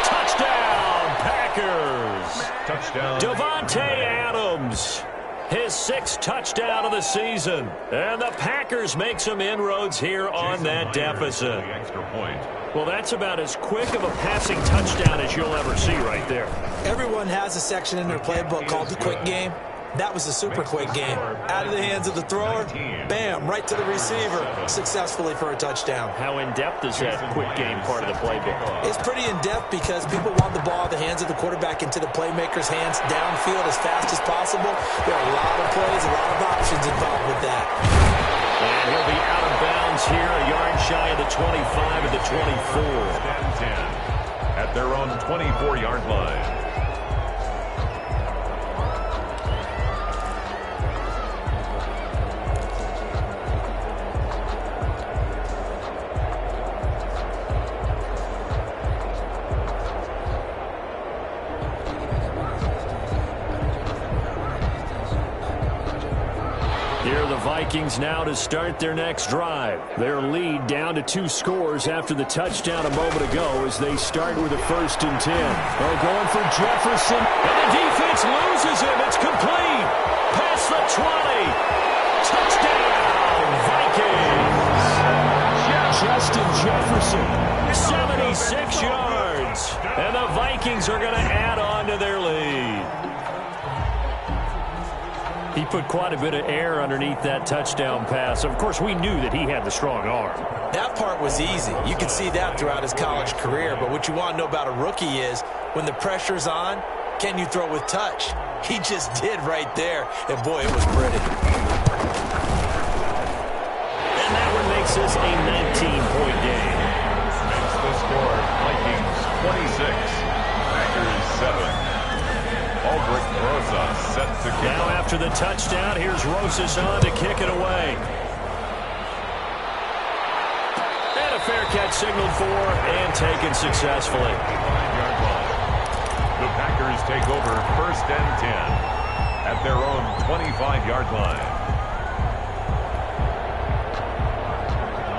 Touchdown, Packers. Touchdown. Davante Adams. His 6th touchdown of the season. And the Packers make some inroads here on that deficit. The extra point. Well, that's about as quick of a passing touchdown as you'll ever see right there. Everyone has a section in their playbook called the quick game. That was a super quick game. Out of the hands of the thrower, bam, right to the receiver, successfully for a touchdown. How in-depth is that quick game part of the playbook? It's pretty in-depth because people want the ball out of the hands of the quarterback into the playmaker's hands downfield as fast as possible. There are a lot of plays, a lot of options involved with that. And he'll be out of bounds here, a yard shy of the 25 of the 24. 10 at their own 24-yard line. Vikings now to start their next drive. Their lead down to 2 scores after the touchdown a moment ago as they start with a 1st and 10. They're going for Jefferson, and the defense loses him. It's complete. Past the 20. Touchdown, Vikings. Justin Jefferson, 76 yards. And the Vikings are going to add on to their lead. He put quite a bit of air underneath that touchdown pass. Of course, we knew that he had the strong arm. That part was easy. You could see that throughout his college career. But what you want to know about a rookie is when the pressure's on, can you throw with touch? He just did right there. And, boy, it was pretty. And that one makes this a 19-point game. Makes the score Vikings 26, Packers 7. Albrecht Rosas set to kick. Now after the touchdown, here's Rosas on to kick it away. And a fair catch signaled for and taken successfully. 5-yard line. The Packers take over 1st and 10 at their own 25-yard line.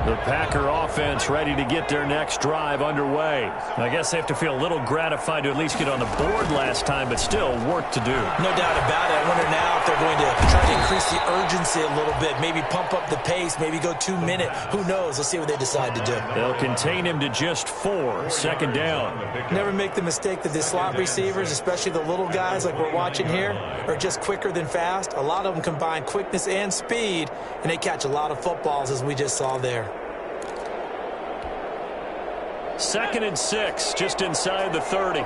The Packer offense ready to get their next drive underway. I guess they have to feel a little gratified to at least get on the board last time, but still work to do. No doubt about it. I wonder now if they're going to try to increase the urgency a little bit, maybe pump up the pace, maybe go 2-minute. Who knows? Let's see what they decide to do. They'll contain him to just 4. 2nd down. Never make the mistake that the slot receivers, especially the little guys like we're watching here, are just quicker than fast. A lot of them combine quickness and speed, and they catch a lot of footballs as we just saw there. 2nd and 6, just inside the 30.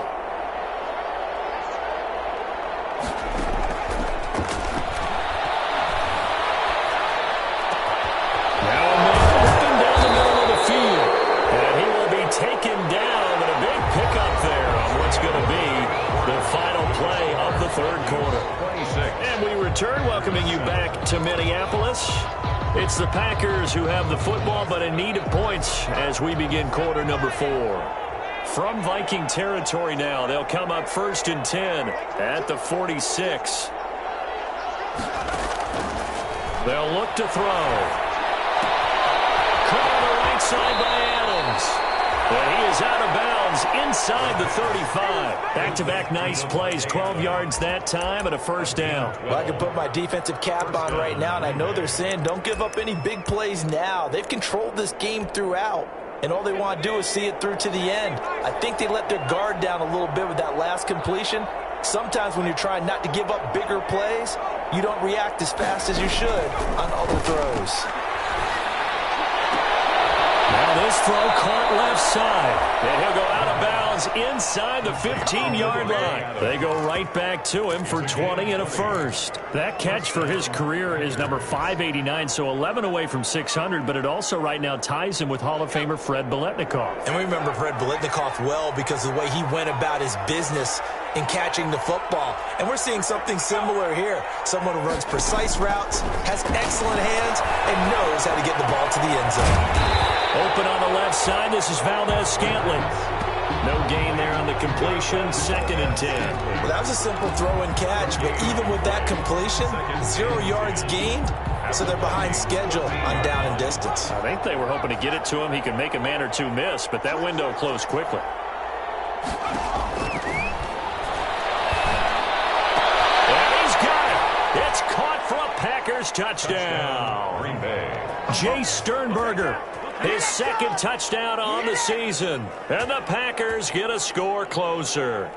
Return, welcoming you back to Minneapolis. It's the Packers who have the football, but in need of points as we begin quarter number 4. From Viking territory now, they'll come up 1st and 10 at the 46. They'll look to throw. And he is out of bounds inside the 35. Back-to-back nice plays, 12 yards that time and a first down. Well, I can put my defensive cap on right now, and I know they're saying don't give up any big plays now. They've controlled this game throughout, and all they want to do is see it through to the end. I think they let their guard down a little bit with that last completion. Sometimes when you're trying not to give up bigger plays, you don't react as fast as you should on other throws. Now this throw caught left side, and he'll go out of bounds inside the 15-yard line. They go right back to him for 20 and a first. That catch for his career is number 589, so 11 away from 600, but it also right now ties him with Hall of Famer Fred Biletnikoff. And we remember Fred Biletnikoff well because of the way he went about his business in catching the football. And we're seeing something similar here. Someone who runs precise routes, has excellent hands, and knows how to get the ball to the end zone. Open on the left side, this is Valdez-Scantling. No gain there on the completion, 2nd and 10. Well, that was a simple throw and catch, but even with that completion, 0 yards gained, so they're behind schedule on down and distance. I think they were hoping to get it to him. He could make a man or two miss, but that window closed quickly. It's caught for a Packers touchdown. Green Bay. Jay Sternberger, his 2nd touchdown on the season. And the Packers get a score closer.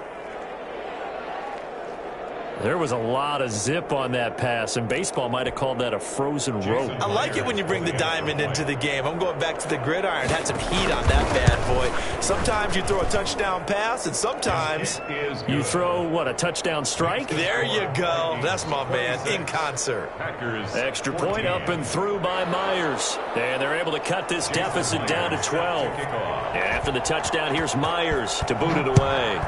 There was a lot of zip on that pass, and baseball might have called that a frozen rope. I like it when you bring the diamond into the game. I'm going back to the gridiron. Had some heat on that bad boy. Sometimes you throw a touchdown pass, and sometimes you throw, what, a touchdown strike? There you go. That's my man, in concert. Extra point up and through by Myers. And they're able to cut this deficit down to 12. And after the touchdown, here's Myers to boot it away.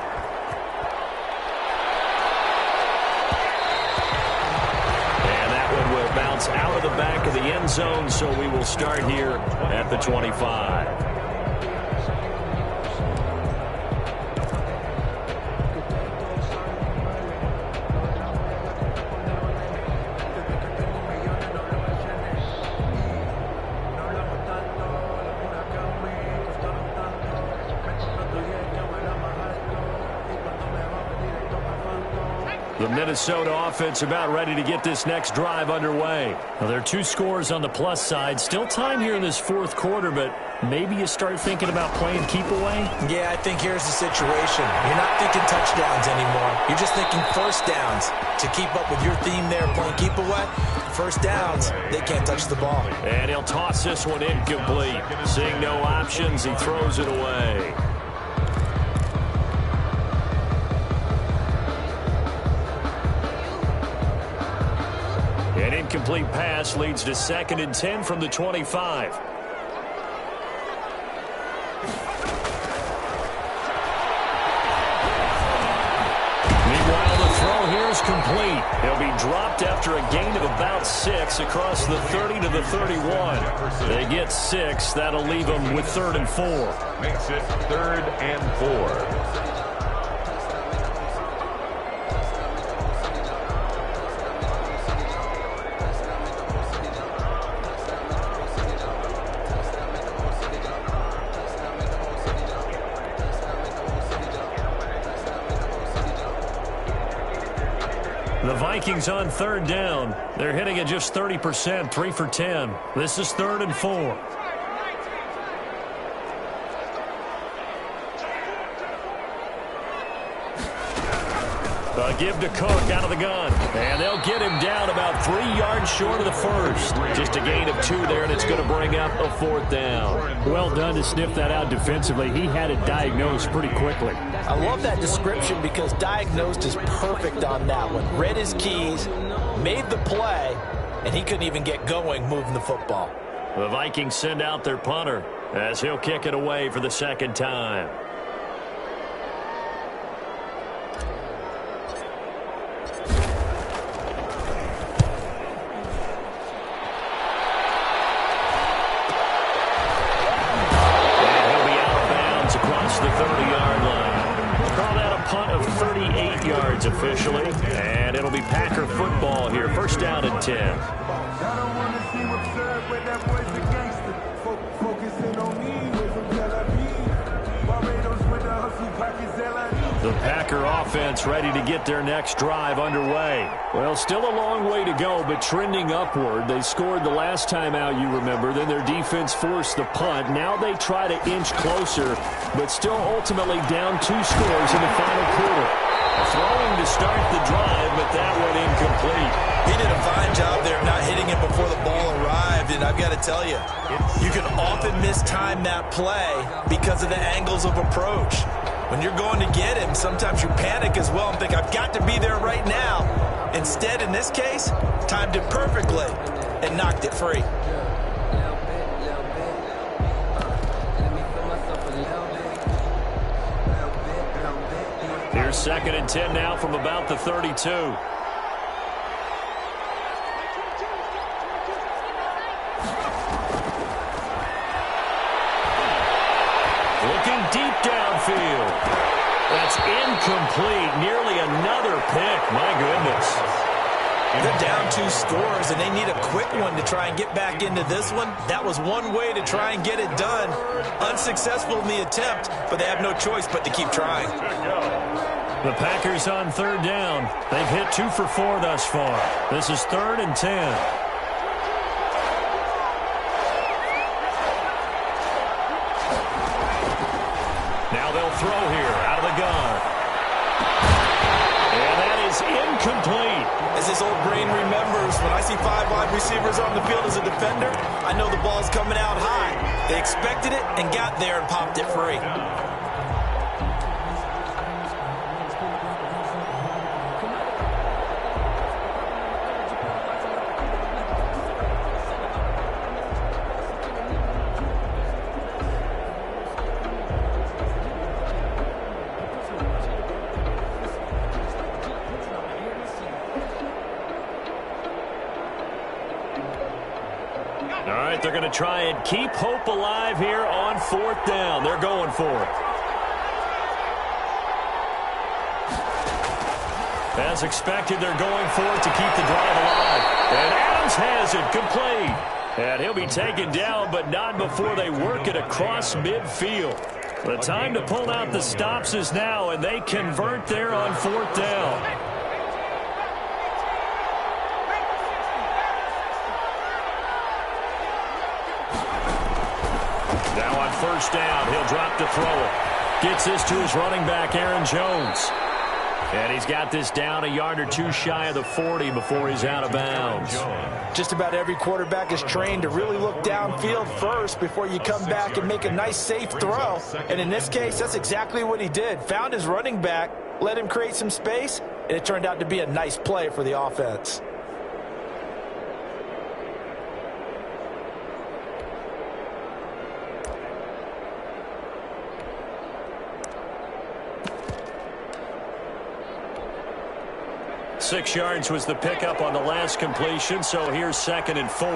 Bounce out of the back of the end zone, so we will start here at the 25. The Minnesota offense about ready to get this next drive underway. Now, there are 2 scores on the plus side. Still time here in this 4th quarter, but maybe you start thinking about playing keep away? Yeah, I think here's the situation. You're not thinking touchdowns anymore. You're just thinking first downs. To keep up with your theme there, playing keep away, first downs, they can't touch the ball. And he'll toss this one incomplete. Seeing no options, he throws it away. An incomplete pass leads to 2nd and 10 from the 25. Meanwhile, the throw here is complete. He'll be dropped after a gain of about 6 across the 30 to the 31. They get 6. That'll leave them with 3rd and 4. Makes it 3rd and 4. The Vikings on 3rd down. They're hitting at just 30%, 3 for 10. This is 3rd and 4. A give to Cook out of the gun. And they'll get him down about 3 yards short of the first. Just a gain of 2 there, and it's going to bring up a 4th down. Well done to sniff that out defensively. He had it diagnosed pretty quickly. I love that description because diagnosed is perfect on that one. Read his keys, made the play, and he couldn't even get going moving the football. The Vikings send out their punter as he'll kick it away for the 2nd time. The 30-yard line. Call that a punt of 38 yards officially, and it'll be Packer football here. 1st down and 10. The Packer offense ready to get their next drive underway. Well, still a long way to go, but trending upward. They scored the last time out, you remember. Then their defense forced the punt. Now they try to inch closer, but still ultimately down 2 scores in the final quarter. Throwing to start the drive, but that went incomplete. He did a fine job there of not hitting it before the ball arrived, and I've got to tell you, you can often mistime that play because of the angles of approach. When you're going to get him, sometimes you panic as well and think, I've got to be there right now. Instead, in this case, timed it perfectly and knocked it free. Here's 2nd and 10 now from about the 32. Looking deep downfield. That's incomplete. Nearly another pick. My goodness. They're down 2 scores, and they need a quick one to try and get back into this one. That was one way to try and get it done. Unsuccessful in the attempt, but they have no choice but to keep trying. The Packers on 3rd down. They've hit 2 for 4 thus far. This is 3rd and 10. Now they'll throw here out of the gun. And that is incomplete. As this old brain remembers, when I see 5 wide receivers on the field as a defender, I know the ball's coming out high. They expected it and got there and popped it free. They're going to try and keep hope alive here on 4th down. They're going for it. As expected, they're going for it to keep the drive alive. And Adams has it complete. And he'll be taken down, but not before they work it across midfield. The time to pull out the stops is now, and they convert there on 4th down. Now on 1st down, he'll drop to throw it. Gets this to his running back, Aaron Jones. And he's got this down a yard or 2 shy of the 40 before he's out of bounds. Just about every quarterback is trained to really look downfield first before you come back and make a nice, safe throw. And in this case, that's exactly what he did. Found his running back, let him create some space, and it turned out to be a nice play for the offense. Six yards was the pickup on the last completion, so here's 2nd and 4.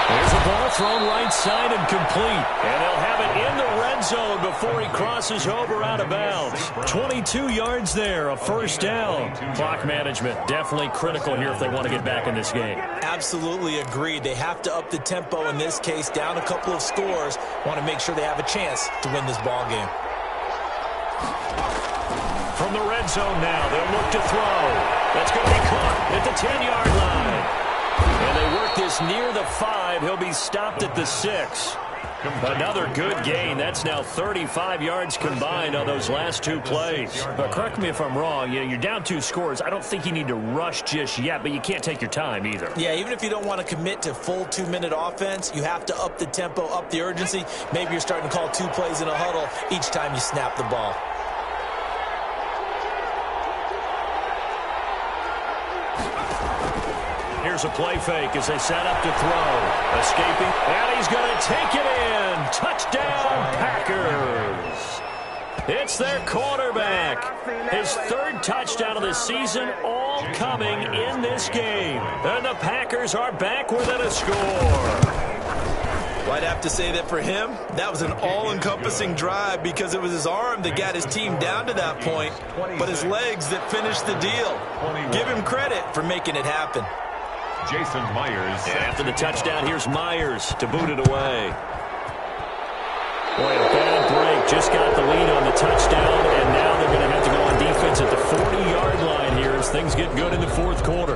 There's a ball thrown right side and complete. And they'll have it in the red zone before he crosses over out of bounds. 22 yards there, a 1st down. Clock management definitely critical here if they want to get back in this game. Absolutely agreed. They have to up the tempo in this case, down a couple of scores. Want to make sure they have a chance to win this ball game. From the red zone now, they'll look to throw. That's going to be caught at the 10-yard line. And they work this near the 5. He'll be stopped at the 6. Another good gain. That's now 35 yards combined on those last 2 plays. But correct me if I'm wrong. You know, you're down 2 scores. I don't think you need to rush just yet, but you can't take your time either. Yeah, even if you don't want to commit to full 2-minute offense, you have to up the tempo, up the urgency. Maybe you're starting to call 2 plays in a huddle each time you snap the ball. Here's a play fake as they set up to throw. Escaping, and he's going to take it in. Touchdown, Packers. It's their quarterback. His 3rd touchdown of the season, all coming in this game. And the Packers are back within a score. Well, I'd have to say that for him, that was an all-encompassing drive because it was his arm that got his team down to that point, but his legs that finished the deal. Give him credit for making it happen. Jason Myers. And after the touchdown, here's Myers to boot it away. Boy, a bad break. Just got the lead on the touchdown, and now they're going to have to go on defense at the 40-yard line here as things get good in the fourth quarter.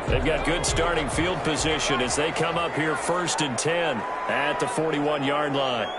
They've got good starting field position as they come up here 1st and 10 at the 41-yard line.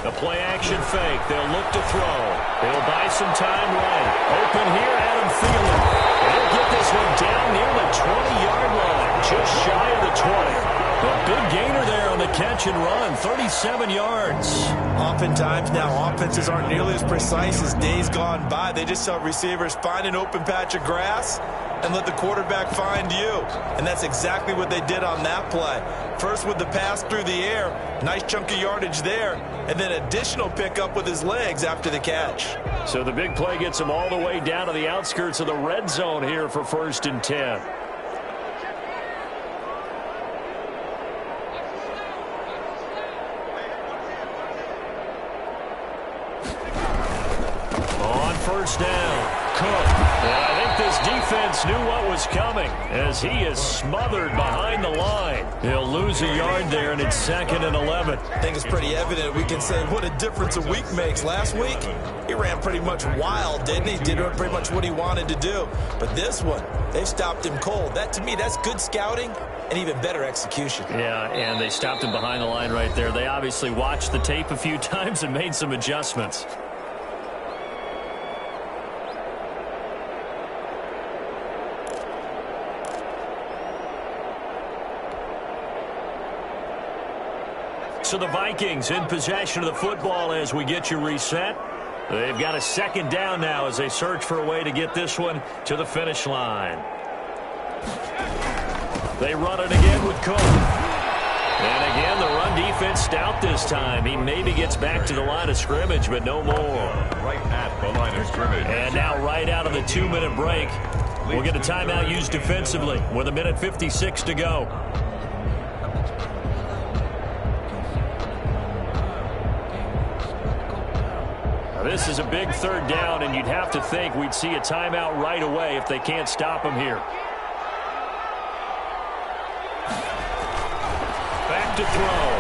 A play-action fake. They'll look to throw. They'll buy some time right. Open here, Adam Thielen. They'll get this one down near the 20-yard line, just shy of the 20. A big gainer there on the catch and run, 37 yards. Oftentimes now offenses aren't nearly as precise as days gone by. They just tell receivers, find an open patch of grass and let the quarterback find you. And that's exactly what they did on that play. First with the pass through the air, nice chunk of yardage there, and then additional pickup with his legs after the catch. So the big play gets him all the way down to the outskirts of the red zone here for 1st and 10. On 1st down, Cook. And I think this defense knew what was coming as he is smothered behind the line. He'll lose a yard there, and it's 2nd and 11. I think it's pretty evident. We can say what a difference a week makes. Last week, he ran pretty much wild, didn't he? Did pretty much what he wanted to do. But this one, they stopped him cold. That, to me, that's good scouting and even better execution. Yeah, and they stopped him behind the line right there. They obviously watched the tape a few times and made some adjustments. So the Vikings in possession of the football as we get you reset. They've got a 2nd down now as they search for a way to get this one to the finish line. They run it again with Cook. And again, the run defense stout this time. He maybe gets back to the line of scrimmage, but no more. Right at the line of scrimmage. And now right out of the 2-minute break, we'll get a timeout used defensively with 1:56 to go. This is a big 3rd down, and you'd have to think we'd see a timeout right away if they can't stop him here. Back to throw.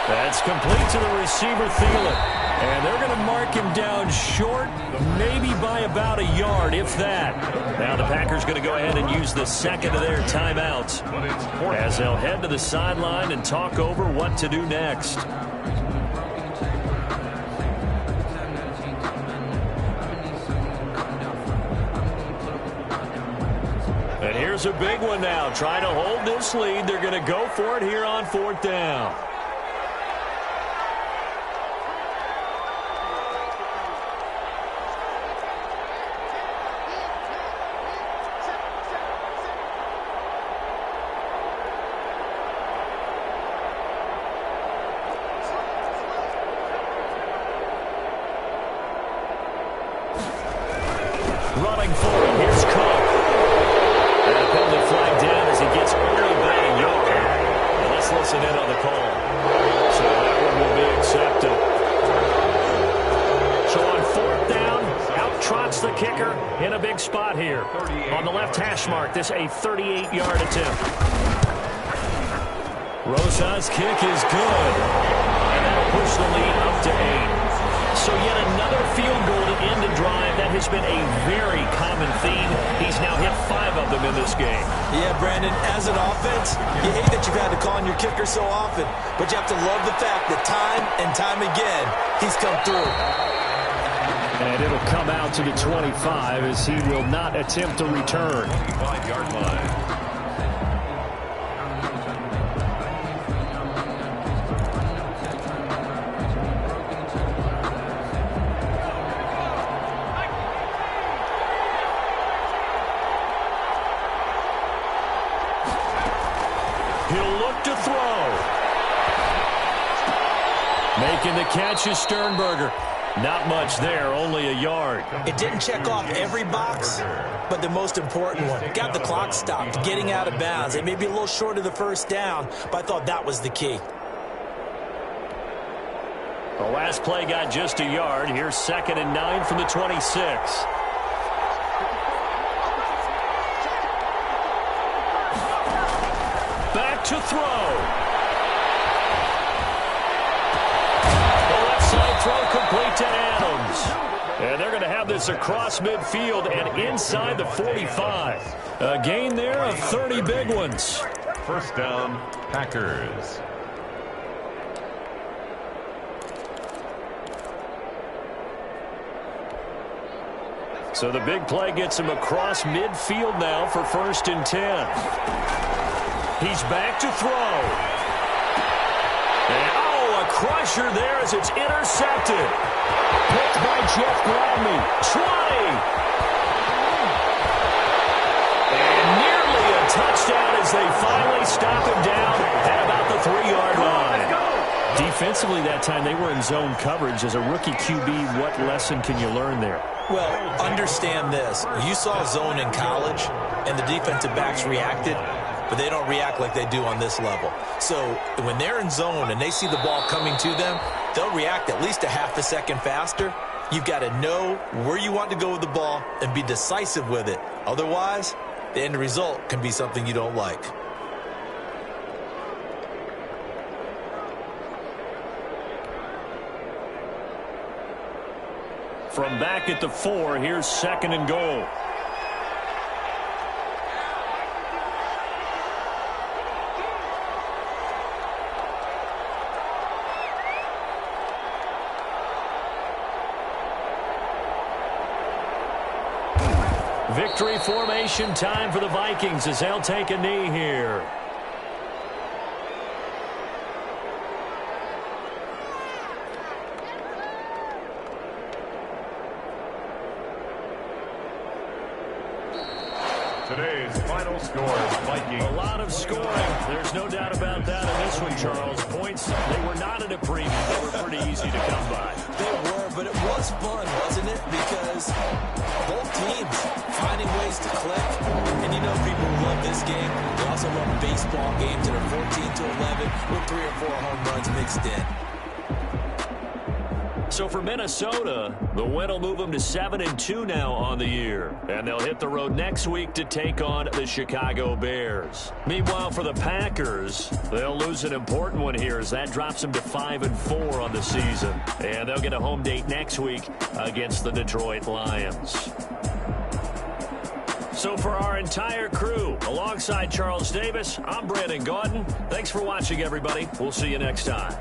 That's complete to the receiver, Thielen. And they're going to mark him down short, maybe by about a yard, if that. Now the Packers going to go ahead and use the 2nd of their timeouts as they'll head to the sideline and talk over what to do next. And here's a big one now. Trying to hold this lead. They're going to go for it here on 4th down. Running for it. Here's Cook. And a penalty flag down as he gets only about a yard. And let's listen in on the call. So that one will be accepted. So on 4th down, out trots the kicker in a big spot here. On the left hash mark, this a 38-yard attempt. Roshan's kick is good. And that'll push the lead up to 8. So yet another field goal to end a drive. That has been a very common theme. He's now hit 5 of them in this game. Yeah, Brandon, as an offense, you hate that you've had to call on your kicker so often, but you have to love the fact that time and time again, he's come through. And it'll come out to the 25 as he will not attempt a return. 25-yard line. He'll look to throw. Making the catch is Sternberger. Not much there, only a yard. It didn't check off every box, but the most important one. Got the clock stopped, getting out of bounds. It may be a little short of the first down, but I thought that was the key. The last play got just a yard. Here's 2nd and 9 from the 26. Back to throw. The left side throw complete to Adams. And they're going to have this across midfield and inside the 45. A gain there of 30 big ones. First down, Packers. So the big play gets him across midfield now for 1st and 10. He's back to throw. And, a crusher there as it's intercepted. Picked by Jeff Gladney. 20. And nearly a touchdown as they finally stop him down at about the 3-yard line. Defensively that time, they were in zone coverage. As a rookie QB, what lesson can you learn there? Well, understand this. You saw zone in college, and the defensive backs reacted, but they don't react like they do on this level. So when they're in zone and they see the ball coming to them, they'll react at least a half a second faster. You've got to know where you want to go with the ball and be decisive with it. Otherwise, the end result can be something you don't like. From back at the 4, here's 2nd and goal. Victory formation time for the Vikings as they'll take a knee here. Today's final score is Vikings. A lot of scoring. There's no doubt about that in this one, Charles. Points, they were not at a premium. They were pretty easy to come by. They were, but it was fun, wasn't it? Because both teams finding ways to click. And you know people who love this game, they also love baseball games that are 14-11 with 3 or 4 home runs mixed in. So for Minnesota, the win will move them to 7-2 now on the year. And they'll hit the road next week to take on the Chicago Bears. Meanwhile, for the Packers, they'll lose an important one here as that drops them to 5-4 on the season. And they'll get a home date next week against the Detroit Lions. So for our entire crew, alongside Charles Davis, I'm Brandon Gaudin. Thanks for watching, everybody. We'll see you next time.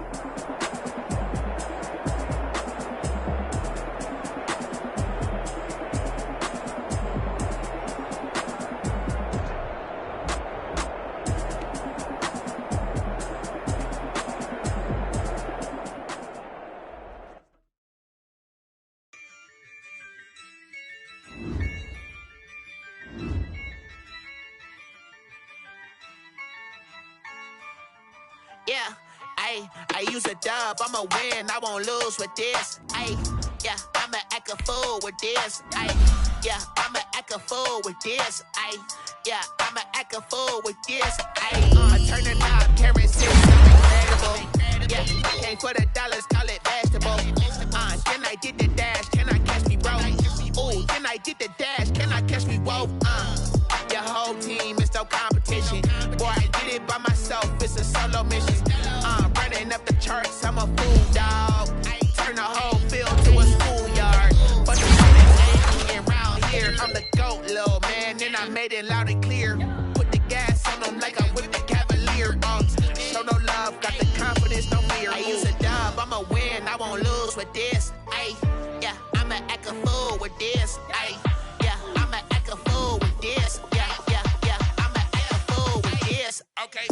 Yeah, I use a dub, I'ma win, I won't lose with this. Yeah, I'ma act a fool with this. Yeah, I'ma act a fool with this. Yeah, I'ma act a fool with this. I turn the knob, carry 6, I'm incredible. Yeah, came for the dollars, call it vegetable. Then I did the dash, can I catch me, bro? Ooh, then I did the dash, can I catch me, whoa? Your whole team is no competition. Boy, I did it by myself, it's a solo mission. Running up the charts, I'm a fool, dog. Turn the whole field to a schoolyard. But the ain't getting around here. I'm the GOAT, little man, and I made it loud and clear. Put the gas on them like I'm with the Cavalier. Show no love, got the confidence, no fear. I use a dub, I'ma win, I won't lose with this. Yeah, I'ma act a fool with this. Yeah, I'ma act a fool with this. Yeah, I'ma act a fool with this. Okay.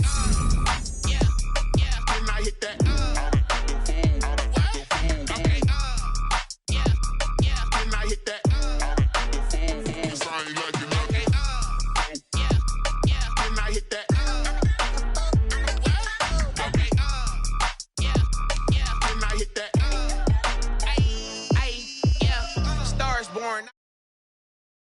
Then I hit that.